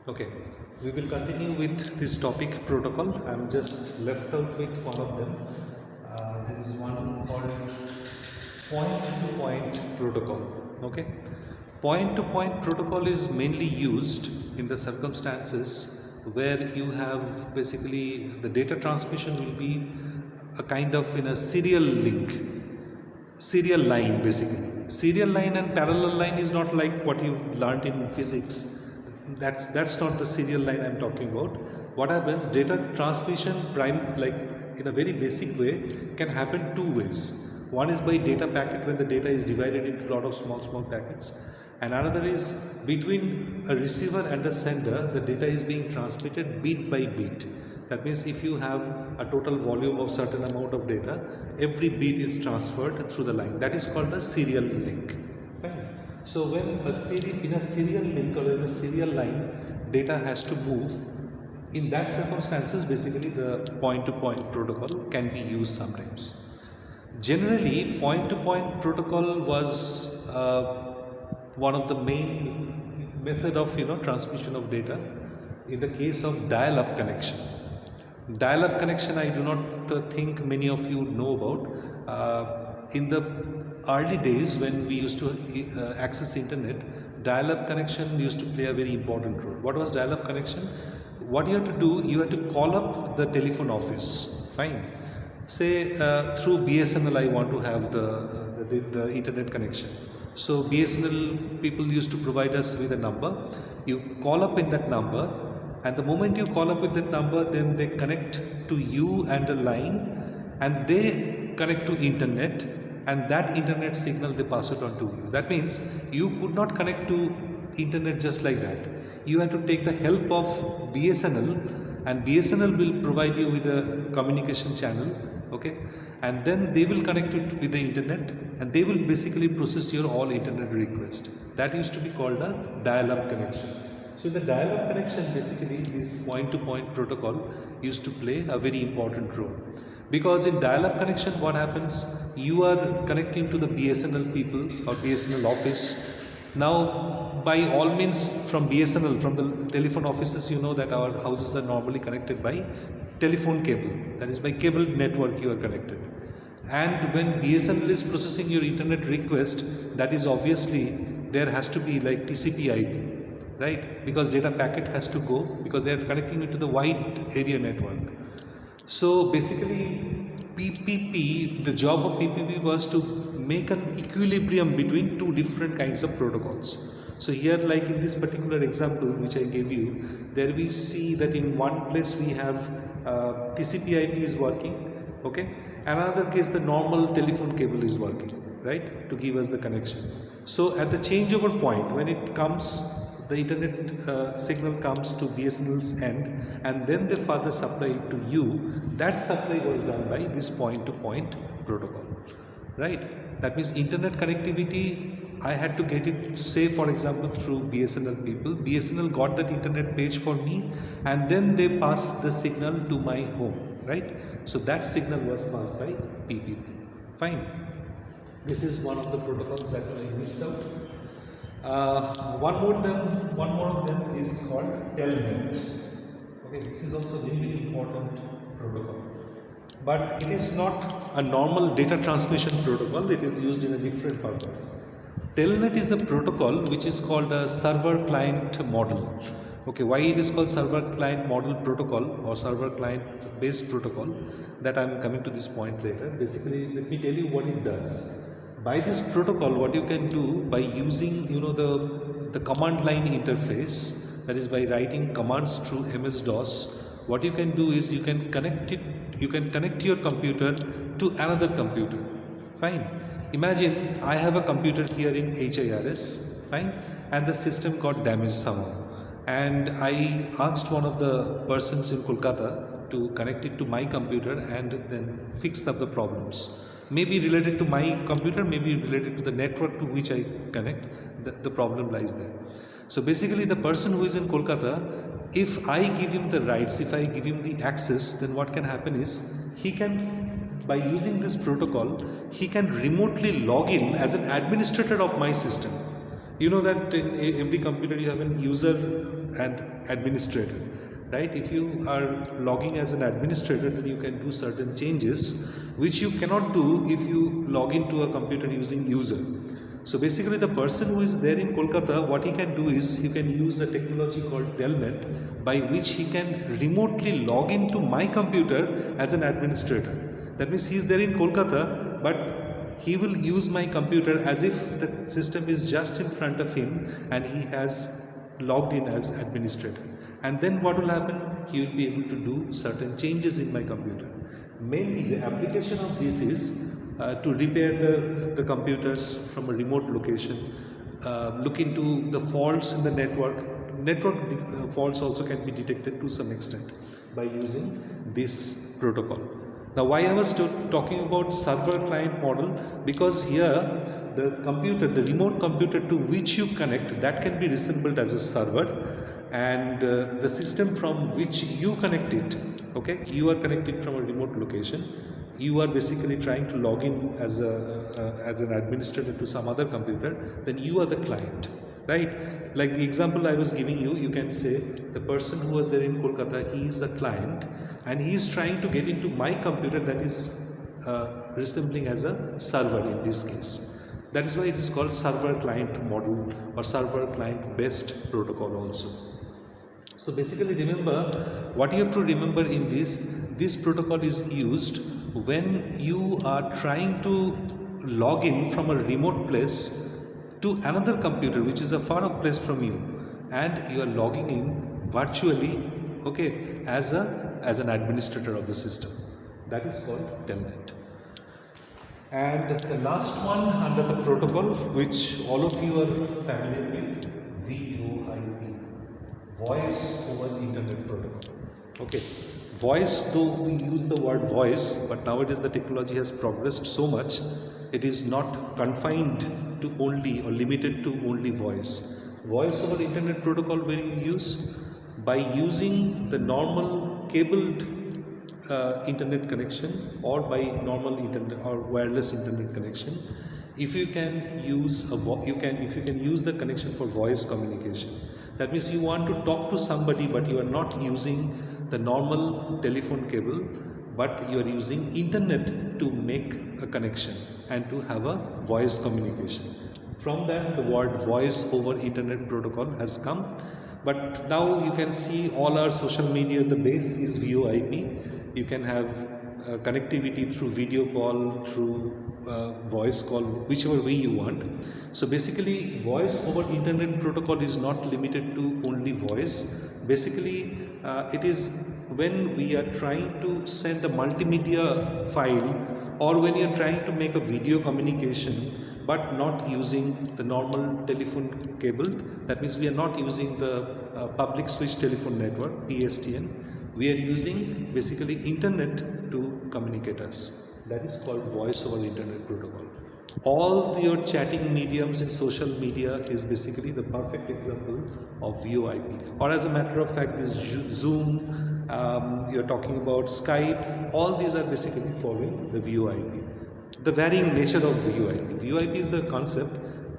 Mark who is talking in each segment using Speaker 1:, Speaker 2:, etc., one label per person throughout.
Speaker 1: Okay, we will continue with this topic protocol. I'm just left out with one of them. There is one called point-to-point protocol. Okay, point-to-point protocol is mainly used in the circumstances where you have basically the data transmission will be a kind of in a serial line basically. Serial line and parallel line is not like what you've learned in physics. That's not the serial line I'm talking about. What happens, data transmission prime like in a very basic way can happen two ways. One is by data packet, when the data is divided into a lot of small packets, and another is between a receiver and a sender, the data is being transmitted bit by bit. That means if you have a total volume of certain amount of data, every bit is transferred through the line. That is called a serial link. Right? So when in a serial link or in a serial line, data has to move. In that circumstances, basically the point-to-point protocol can be used sometimes. Generally, point-to-point protocol was one of the main method of transmission of data in the case of dial-up connection. Dial-up connection, I do not think many of you know about. In the early days when we used to access internet, dial-up connection used to play a very important role. What was dial-up connection? What you have to do, you have to call up the telephone office. Fine. Say through BSNL I want to have the internet connection. So BSNL people used to provide us with a number. You call up in that number, and the moment you call up with that number, then they connect to you and a line, and they connect to internet, and that internet signal they pass it on to you. That means you could not connect to internet just like that. You have to take the help of BSNL, and BSNL will provide you with a communication channel, okay, and then they will connect it with the internet, and they will basically process your all internet request. That used to be called a dial-up connection. So in the dial-up connection, basically this point-to-point protocol used to play a very important role. Because in dial-up connection, what happens? You are connecting to the BSNL people or BSNL office. Now, by all means, from BSNL, from the telephone offices, you know that our houses are normally connected by telephone cable. That is, by cable network you are connected. And when BSNL is processing your internet request, that is obviously there has to be like TCP/IP. Right? Because data packet has to go, because they are connecting it to the wide area network. So basically PPP, the job of PPP was to make an equilibrium between two different kinds of protocols. So here, like in this particular example which I gave you, there we see that in one place we have TCP/IP is working, okay, another case the normal telephone cable is working, right, to give us the connection. So at the changeover point, when it comes, the internet signal comes to BSNL's end, and then they further supply it to you. That supply was done by this point-to-point protocol, right? That means internet connectivity, I had to get it, say for example, through BSNL people. BSNL got that internet page for me, and then they pass the signal to my home, right? So that signal was passed by PPP. Fine. This is one of the protocols that I missed out. One more of them is called Telnet. Okay, this is also very, very important protocol, but it is not a normal data transmission protocol. It is used in a different purpose. Telnet is a protocol which is called a server-client model. Okay, why it is called server-client model protocol or server-client based protocol? That I am coming to this point later. Basically, let me tell you what it does. By this protocol, what you can do by using the command line interface, that is by writing commands through MS-DOS, what you can do is you can connect your computer to another computer. Fine. Imagine I have a computer here in HIRS, fine, and the system got damaged somehow, and I asked one of the persons in Kolkata to connect it to my computer and then fix up the problems. Maybe related to my computer, maybe related to the network to which I connect, the problem lies there. So basically the person who is in Kolkata, if I give him the rights, if I give him the access, then what can happen is he can, by using this protocol, he can remotely log in as an administrator of my system. You know that in every computer you have an user and administrator, right? If you are logging as an administrator, then you can do certain changes which you cannot do if you log into a computer using user. So basically the person who is there in Kolkata, what he can do is he can use a technology called Telnet, by which he can remotely log into my computer as an administrator. That means he is there in Kolkata, but he will use my computer as if the system is just in front of him and he has logged in as administrator. And then what will happen? He will be able to do certain changes in my computer. Mainly the application of this is to repair the computers from a remote location, look into the faults in the network. Faults also can be detected to some extent by using this protocol. Now why I was talking about server client model, because here the computer, the remote computer to which you connect, that can be resembled as a server, and the system from which you connect it, okay, you are connected from a remote location, you are basically trying to log in as an administrator to some other computer, then you are the client, right? Like the example I was giving you, you can say the person who was there in Kolkata, he is a client and he is trying to get into my computer, that is resembling as a server in this case. That is why it is called server client model or server client based protocol also. So basically remember, what you have to remember in this protocol is used when you are trying to log in from a remote place to another computer which is a far off place from you, and you are logging in virtually, okay, as an administrator of the system. That is called Telnet. And the last one under the protocol, which all of you are familiar with, VoIP, Voice over Internet Protocol. Okay, voice, though we use the word voice, but nowadays the technology has progressed so much, it is not confined to only or limited to only voice. Voice over Internet Protocol, where you use by using the normal cabled internet connection or by normal internet or wireless internet connection. If you can use if you can use the connection for voice communication, that means you want to talk to somebody but you are not using the normal telephone cable, but you are using internet to make a connection and to have a voice communication. From that the word voice over internet protocol has come. But now you can see all our social media, the base is VoIP. You can have connectivity through video call, through voice call, whichever way you want. So basically voice over internet protocol is not limited to only voice. Basically it is when we are trying to send a multimedia file, or when you are trying to make a video communication but not using the normal telephone cable. That means we are not using the public switch telephone network, PSTN. We are using basically internet to communicate us. That is called voice over internet protocol. All your chatting mediums in social media is basically the perfect example of VoIP. Or as a matter of fact, this Zoom, you're talking about Skype, all these are basically following the VoIP. The varying nature of VoIP. VoIP is the concept.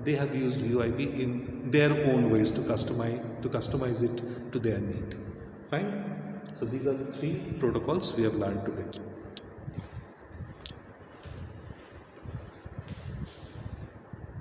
Speaker 1: They have used VoIP in their own ways to customize it to their need. Fine? So these are the three protocols we have learned today.